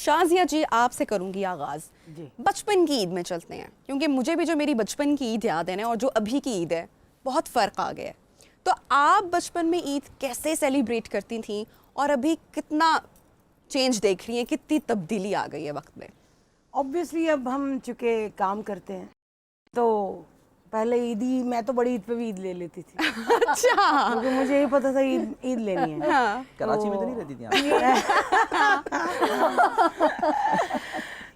शाजिया जी आपसे करूंगी आगाज। बचपन की ईद में चलते हैं, क्योंकि मुझे भी जो मेरी बचपन की ईद याद है ना और जो अभी की ईद है बहुत फ़र्क आ गया है। तो आप बचपन में ईद कैसे सेलिब्रेट करती थी और अभी कितना चेंज देख रही हैं, कितनी तब्दीली आ गई है वक्त में? ऑब्वियसली अब हम चूँकि काम करते हैं तो पहले मैं तो बड़ी ईद पे भी ईद ले लेती थी। अच्छा। क्योंकि मुझे ये पता था ईद लेनी है। हाँ। कराची में तो नहीं रहती थी आप?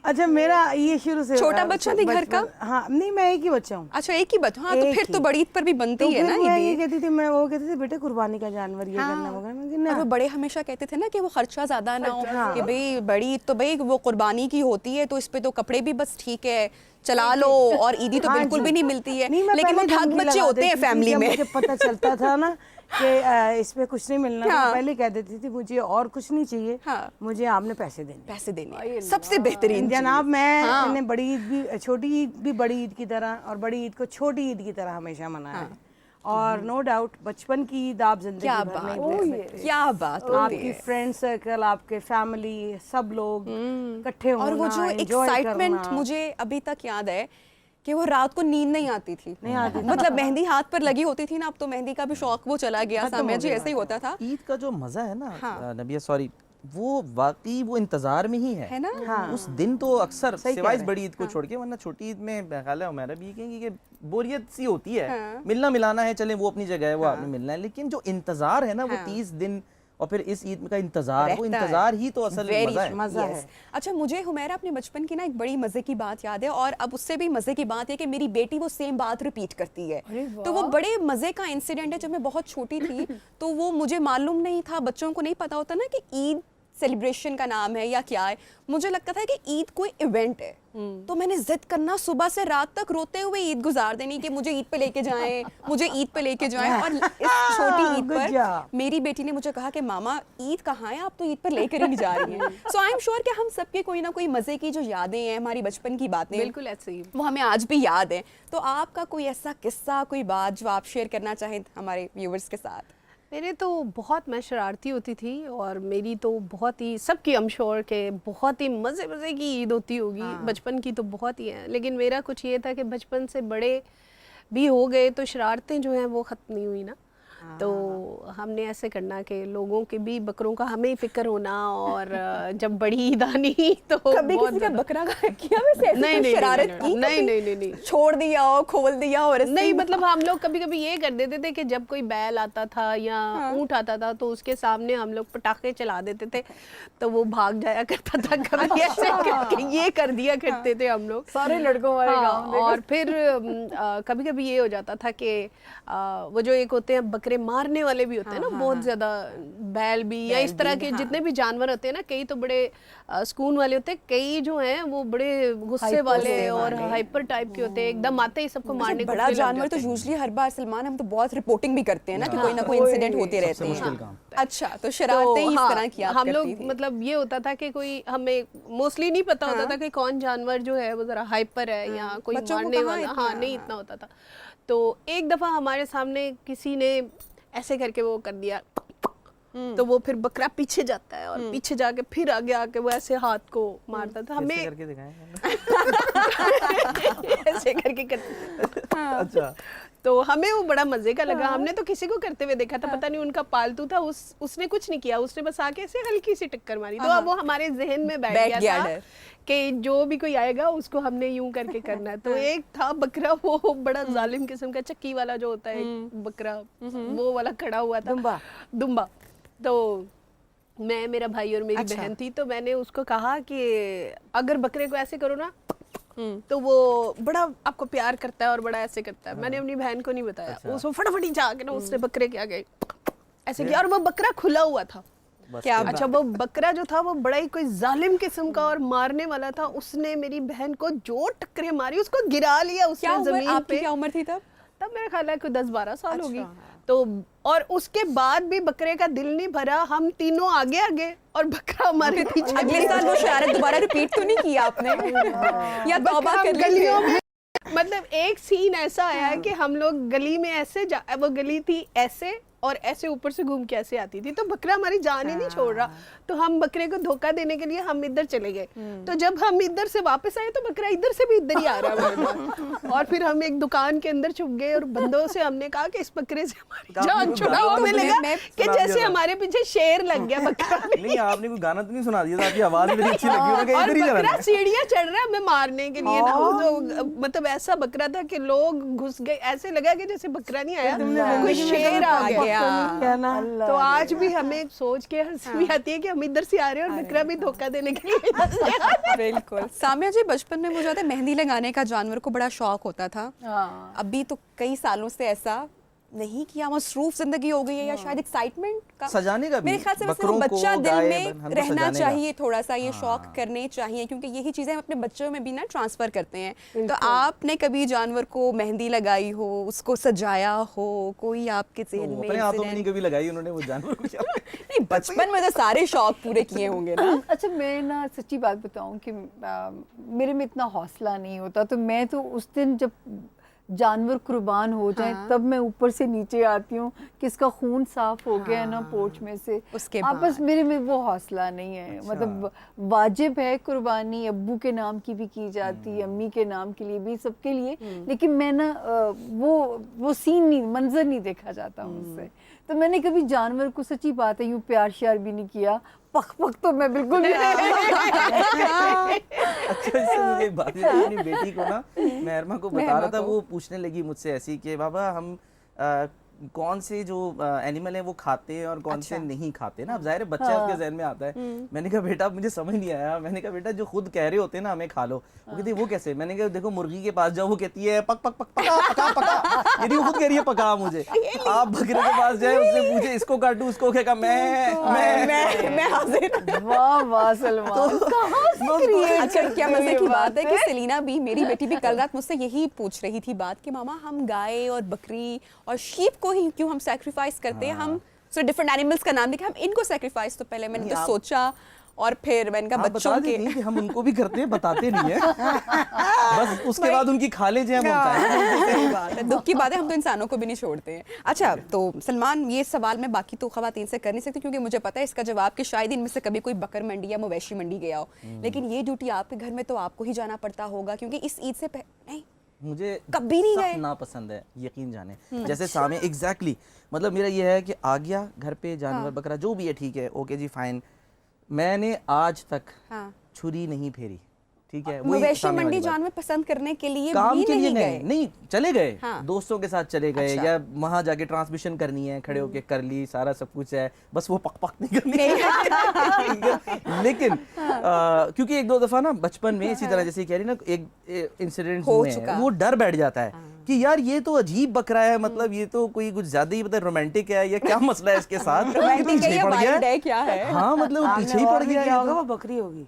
अच्छा, मेरा ये शुरू से छोटा बच्चा थी घर का? हाँ, नहीं, मैं एक ही बच्चा हूँ। अच्छा, एक ही बच्चा। हाँ, तो फिर तो बड़ी ईद पर भी बनती तो है ना मैं ईद। ये कहती थी, वो कहती थी बेटे कुर्बानी का जानवर ये करना वो करना। और वो बड़े हमेशा कहते थे ना कि वो खर्चा ज्यादा ना हो, कि भाई बड़ी ईद तो भाई वो कुर्बानी की होती है, तो इस पे तो कपड़े भी बस ठीक है चला लो, और ईदी तो बिल्कुल भी नहीं मिलती है। लेकिन वो ठग बच्चे होते हैं फैमिली में। मुझे पता चलता था ना कि इसमें कुछ नहीं मिलना, तो पहले कह देती थी मुझे और कुछ नहीं चाहिए, मुझे आपने पैसे देने सबसे बेहतरीन जनाब। मैं बड़ी ईद भी, छोटी ईद भी बड़ी ईद की तरह और बड़ी ईद को छोटी ईद की तरह हमेशा मनाया है। और नो डाउट बचपन की ईद आप जिंदगी भर नहीं भूल सकते। क्या बात होती है। आपकी फ्रेंड सर्कल, आपके फैमिली, सब लोग इकट्ठे होना, और वो जो एक्साइटमेंट मुझे अभी तक याद है कि वो रात को नींद नहीं आती थी। मतलब मेहंदी हाथ पर लगी होती थी ना, अब तो मेहंदी का भी शौक वो चला गया। सामने जी ऐसे ही होता था। ईद का जो मजा है ना नबिया, सॉरी, वो वाकई वो इंतजार में ही है ना। उस दिन तो अक्सर सिवाय बड़ी ईद को छोड़ के, वरना छोटी ईद में ख्याल है हमारा भी कहेंगे कि बोरियत सी होती है। मिलना मिलाना है, चले वो अपनी जगह है, वो आपने मिलना है, लेकिन जो इंतजार है ना वो 30 दिन और फिर इस ईद का इंतजार, वो इंतजार ही तो असल मजा है। अच्छा, मुझे हुमैरा अपने बचपन की ना एक बड़ी मजे की बात याद है, और अब उससे भी मजे की बात है कि मेरी बेटी वो सेम बात रिपीट करती है। तो वो बड़े मजे का इंसिडेंट है। जब मैं बहुत छोटी थी तो वो मुझे मालूम नहीं था, बच्चों को नहीं पता होता ना कि ईद सेलिब्रेशन का नाम है या क्या है। मुझे लगता था कि ईद कोई इवेंट है। तो मैंने जिद करना सुबह से रात तक रोते हुए ईद गुजार देनी कि मुझे ईद पे लेके जाएं, मुझे ईद पे लेके जाएं। और इस छोटी ईद पर मेरी बेटी ने मुझे कहा कि मामा ईद कहाँ है, आप तो ईद पर लेकर ही नहीं जा रही हैं। सो आई एम श्योर कि हम सबके कोई ना कोई मजे की जो यादें हैं, हमारी बचपन की बातें, बिल्कुल ऐसे ही, वो हमें आज भी याद है। तो आपका कोई ऐसा किस्सा, कोई बात जो आप शेयर करना चाहें हमारे व्यूअर्स के साथ? मेरे तो बहुत, मैं शरारती होती थी और मेरी तो बहुत ही, सबकी आई एम श्योर के बहुत ही मज़े मज़े की ईद होती होगी। बचपन की तो बहुत ही है, लेकिन मेरा कुछ ये था कि बचपन से बड़े भी हो गए तो शरारतें जो हैं वो ख़त्म नहीं हुई ना। तो हमने ऐसे करना कि लोगों के भी बकरों का हमें फिक्र होना, और जब बड़ी ईद आनी तो कभी किसी का बकरा किया वैसे? नहीं, शरारत की? नहीं, छोड़ दिया हो, खोल दिया हो? नहीं, मतलब हम लोग कभी कभी ये कर देते थे कि जब कोई बैल आता था या ऊंट आता था तो उसके सामने हम लोग पटाखे चला देते थे, तो वो भाग जाया करता था। कभी ऐसे करके ये कर दिया करते थे हम लोग, सारे लड़कों वाले गाँव। और फिर कभी कभी ये हो जाता था कि वो जो एक होते हैं बकरे मारने वाले भी होते हैं ना, बहुत ज्यादा, बैल भी या इस तरह के जितने भी जानवर होते हैं ना, कई तो बड़े सुकून वाले होते हैं, कई जो हैं वो बड़े गुस्से वाले और हाइपर टाइप के होते हैं, एकदम आते ही सबको मारने को। बड़ा जानवर तो यूजुअली हर बार सलमान हम तो बहुत रिपोर्टिंग भी करते हैं ना कि कोई ना कोई इंसिडेंट होते रहते हैं। अच्छा, तो शरारतें इस तरह की आप हम लोग, मतलब ये होता था कि कोई, हमें मोस्टली नहीं पता होता था कि कौन जानवर जो है वो जरा हाइपर है या कोई मारने वाला, हाँ नहीं इतना होता था। तो एक दफा हमारे सामने किसी ने ऐसे करके वो कर दिया, तो वो फिर बकरा पीछे जाता है और पीछे जाके फिर आगे आके वो ऐसे हाथ को मारता था। हमें करके दिखाएं। ऐसे करके करता। अच्छा, तो हमें वो बड़ा मजे का लगा। हमने तो किसी को करते हुए देखा था, पता नहीं उनका पालतू था, उसने कुछ नहीं किया, उसने बस आके ऐसे हल्की सी टक्कर मारी। तो अब वो हमारे जहन में बैठ गया था कि जो भी कोई आएगा उसको हमने यूं करके करना है। तो एक था बकरा, वो बड़ा जालिम किस्म का, चक्की वाला जो होता है बकरा, वो वाला खड़ा हुआ था, दुम्बा। तो मैं, मेरा भाई और मेरी बहन थी, तो मैंने उसको कहा कि अगर बकरे को ऐसे करो ना तो वो बड़ा आपको प्यार करता है और बड़ा ऐसे करता है। मैंने अपनी बहन को नहीं बताया। उसको फटाफट जाके ना उसने बकरे के आगे ऐसे किया, और वो बकरा खुला हुआ था। क्या? अच्छा, वो बकरा जो था वो बड़ा ही कोई जालिम किस्म का और मारने वाला था। उसने मेरी बहन को जो टक्करें मारी, उसको गिरा लिया उसने जमीन पे। क्या उम्र थी तब? तब मेरा ख्याल है कोई 10-12 साल होगी। तो और उसके बाद भी बकरे का दिल नहीं भरा, हम तीनों आगे आगे और बकरा हमारे पीछे। अगले साल वो शरारत दोबारा रिपीट तो नहीं किया आपने? या तौबा कर ली? गलियों में मतलब एक सीन ऐसा आया कि हम लोग गली में ऐसे वो गली थी ऐसे और ऐसे ऊपर से घूम के ऐसे आती थी, तो बकरा हमारी जान ही नहीं छोड़ रहा। तो हम बकरे को धोखा देने के लिए हम इधर चले गए, तो जब हम इधर से वापस आए तो बकरा इधर से भी इधर ही आ रहा है। और फिर हम एक दुकान के अंदर छुप गए और बंदों से हमने कहा कि इस बकरे से हमारी जान छुड़ाओ। हमें लगा कि जैसे हमारे पीछे शेर लग गया बकरा। नहीं आपने कोई गाना तो नहीं सुना दिया था, आपकी आवाज बड़ी अच्छी लगी, मैं कहा और इधर ही बकरा रहना। सीढ़ियां चढ़ रहा है हमें मारने के लिए ना, तो मतलब ऐसा बकरा था कि लोग घुस गए, ऐसे लगा कि जैसे बकरा नहीं आया कोई शेर आ गया। क्या ना तो आज भी हमें सोच के हंसी भी आती है कि हम इधर से आ रहे हैं और बकरा भी धोखा देने के लिए इधर से आ रहा है। बिल्कुल। साम्या जी, बचपन में मुझे याद है मेहंदी लगाने का जानवर को बड़ा शौक होता था। अभी तो कई सालों से ऐसा नहीं किया, मसरूफ जिंदगी हो गई है या शायद एक्साइटमेंट का सजाने का भी, मेरे ख्याल से वैसे वो बकरों को, बच्चा दिल गाय, में हमको रहना सजाने का। चाहिए, थोड़ा सा ये शौक करने चाहिए, क्योंकि यही चीजें हम अपने बच्चों में भी ना ट्रांसफर करते हैं। तो आपने कभी जानवर को मेहंदी लगाई हो, उसको सजाया हो, कोई आपके ज़हन में अपने हाथों में नहीं incident? कभी लगाई उन्होंने वो जानवर को। नहीं, बचपन में तो सारे शौक पूरे किए होंगे ना। अच्छा, मैं ना सच्ची बात बताऊं कि मेरे में इतना हौसला नहीं होता, तो मैं तो उस दिन जब जानवर कुर्बान हो जाए तब मैं ऊपर से नीचे आती हूँ कि इसका खून साफ हो गया है ना पोर्च में से, उसके बस मेरे में वो हौसला नहीं है। मतलब वाजिब है कुर्बानी, अब्बू के नाम की भी की जाती है, अम्मी के नाम के लिए भी, सबके लिए, लेकिन मैं ना वो सीन नहीं, मंजर नहीं देखा जाता मुझसे। तो मैंने कभी जानवर को, सच्ची बात है, यूँ प्यार श्यार भी नहीं किया। पक तो मैं बिल्कुल नहीं। अच्छा, इससे मुझे एक बात याद आई, अपनी बेटी को ना मेहरमा को बता रहा था, वो पूछने लगी मुझसे ऐसी कि बाबा हम कौन से जो एनिमल है वो खाते हैं और कौन से नहीं खाते ना। अब जाहिर है बच्चा उसके जहन में आता है। मैंने कहा बेटा मुझे समझ नहीं आया। मैंने कहा बेटा जो खुद कह रहे होते हैं ना हमें खा लो, वो कहती है वो कैसे। मैंने कहा देखो मुर्गी के पास जाओ, वो कहती है पक पक पक पका पका पका, यदि वो खुद कह रही है पका मुझे। आप बकरे के पास जाए, उससे पूछे इसको काटू, उसको क्या मैं हाजिर। वाह वाह सलमान, अच्छा, क्या मजे की बात है कि सेलिना भी, मेरी बेटी भी कल रात मुझसे यही पूछ रही थी बात कि मामा हम गाय और बकरी और शीप को ही क्यों हम सैक्रिफाइस करते हैं। हम सो डिफरेंट एनिमल्स का नाम देखे, हम इनको सैक्रिफाइस। तो पहले मैंने तो सोचा और फिर मैंने कहा बच्चों के कि हम उनको भी करते हैं, बताते नहीं है। बस उसके बाद उनकी खाले जो है सही बात है, दुख की बात है, हम तो इंसानों को भी नहीं छोड़ते हैं। अच्छा, तो सलमान, ये सवाल मैं बाकी तो खवातीन से कर नहीं सकती क्योंकि मुझे पता है इसका जवाब कि शायद इनमें से कभी कोई बकर मंडी या मवेशी मंडी गया हो, लेकिन ये ड्यूटी आपके घर में तो आपको ही जाना पड़ता होगा, क्योंकि इस ईद से नहीं मुझे कभी नहीं गए। ना पसंद है, यकीन जाने। जैसे सामने एग्जैक्टली मतलब मेरा ये है कि आ गया घर पे जानवर बकरा जो भी है, ठीक है, ओके जी फाइन, मैंने आज तक छुरी नहीं फेरी, ठीक है। मवेशी मंडी जानवर पसंद करने के लिए काम भी के लिए नहीं नहीं चले गए, हाँ। दोस्तों के साथ चले गए, अच्छा। या वहां जाके ट्रांसमिशन करनी है, खड़े होके कर ली, सारा सब कुछ है, बस वो पक पक नहीं करनी है। लेकिन क्योंकि एक दो दफा ना बचपन में इसी तरह जैसे कह रही ना एक इंसिडेंट हुए हैं, वो डर बैठ जाता है कि यार ये तो अजीब बकरा है, मतलब ये तो कोई कुछ ज्यादा ही मतलब रोमांटिक है, या क्या मसला है इसके साथ, रोमांटिक है या पड़ गया वाइल्ड है, क्या है। हाँ मतलब वो पीछे ही पड़ गया। क्या होगा, वो बकरी होगी।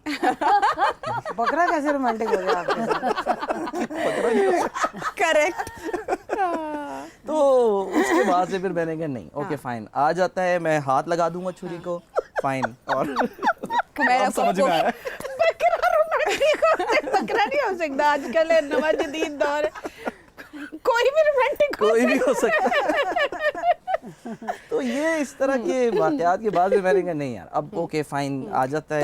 बकरा कैसे रोमांटिक हो गया आपके साथ? करेक्ट। तो उसके बाद से फिर मैंने कहा नहीं, ओके फाइन, आ जाता है, मैं हाथ लगा दूंगा छुरी को, फाइन। और अब समझ में आया बकरा नहीं हो सकता, आजकल है नवा जदीद दौर है, कोई भी रोमांटिक कोई भी हो सकता है। तो ये इस तरह के वाकयात के बाद में मैंने कहा नहीं यार, अब ओके फाइन, आ जाता है।